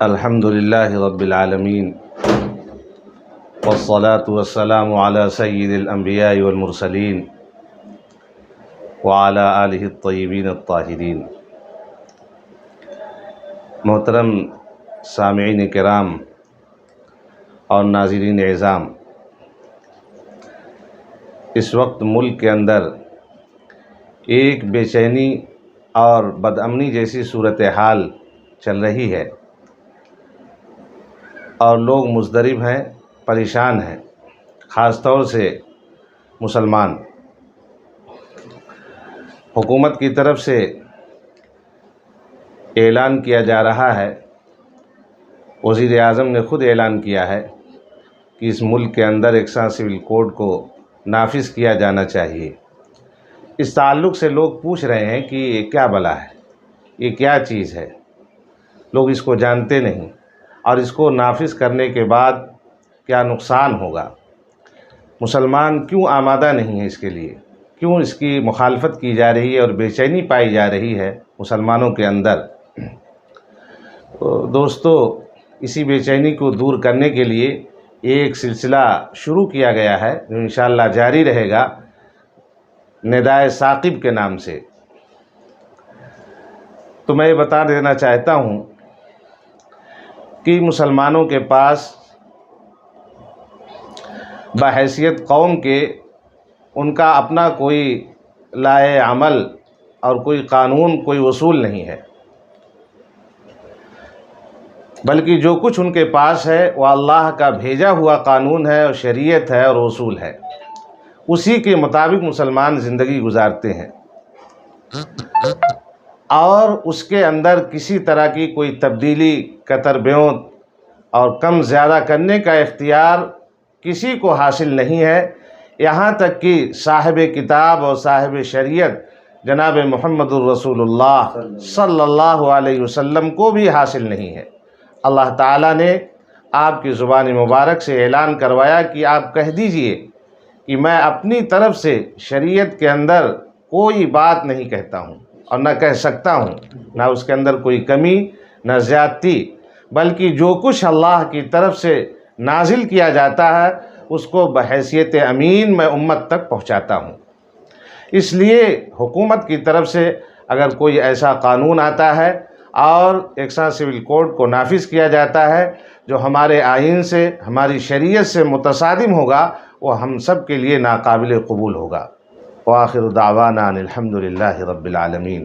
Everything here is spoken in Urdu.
الحمد للہ رب العالمین والصلاة والسلام علی سید الانبیاء والمرسلین وعلی آلہ الطیبین الطاہرین۔ محترم سامعین کرام اور ناظرین اعظام، اس وقت ملک کے اندر ایک بے چینی اور بدامنی جیسی صورتحال چل رہی ہے اور لوگ مضطرب ہیں، پریشان ہیں، خاص طور سے مسلمان۔ حکومت کی طرف سے اعلان کیا جا رہا ہے، وزیر اعظم نے خود اعلان کیا ہے کہ اس ملک کے اندر یکساں سول کوڈ کو نافذ کیا جانا چاہیے۔ اس تعلق سے لوگ پوچھ رہے ہیں کہ یہ کیا بلا ہے، یہ کیا چیز ہے؟ لوگ اس کو جانتے نہیں، اور اس کو نافذ کرنے کے بعد کیا نقصان ہوگا؟ مسلمان کیوں آمادہ نہیں ہے اس کے لیے؟ کیوں اس کی مخالفت کی جا رہی ہے اور بے چینی پائی جا رہی ہے مسلمانوں کے اندر؟ دوستو، اسی بے چینی کو دور کرنے کے لیے ایک سلسلہ شروع کیا گیا ہے جو انشاءاللہ جاری رہے گا، ندائے ثاقب کے نام سے۔ تو میں یہ بتا دینا چاہتا ہوں کہ مسلمانوں کے پاس بحیثیت قوم کے ان کا اپنا کوئی لائحہ عمل اور کوئی قانون، کوئی اصول نہیں ہے، بلکہ جو کچھ ان کے پاس ہے وہ اللہ کا بھیجا ہوا قانون ہے اور شریعت ہے اور اصول ہے۔ اسی کے مطابق مسلمان زندگی گزارتے ہیں، اور اس کے اندر کسی طرح کی کوئی تبدیلی، کتر بیونت اور کم زیادہ کرنے کا اختیار کسی کو حاصل نہیں ہے، یہاں تک کہ صاحب کتاب اور صاحب شریعت جناب محمد الرسول اللہ صلی اللہ علیہ وسلم کو بھی حاصل نہیں ہے۔ اللہ تعالیٰ نے آپ کی زبان مبارک سے اعلان کروایا کہ آپ کہہ دیجئے کہ میں اپنی طرف سے شریعت کے اندر کوئی بات نہیں کہتا ہوں اور نہ کہہ سکتا ہوں، نہ اس کے اندر کوئی کمی، نہ زیادتی، بلکہ جو کچھ اللہ کی طرف سے نازل کیا جاتا ہے اس کو بحیثیت امین میں امت تک پہنچاتا ہوں۔ اس لیے حکومت کی طرف سے اگر کوئی ایسا قانون آتا ہے اور یکساں سول کوڈ کو نافذ کیا جاتا ہے جو ہمارے آئین سے، ہماری شریعت سے متصادم ہوگا، وہ ہم سب کے لیے ناقابل قبول ہوگا۔ وآخر دعوانا ان الحمد للہ رب العالمین۔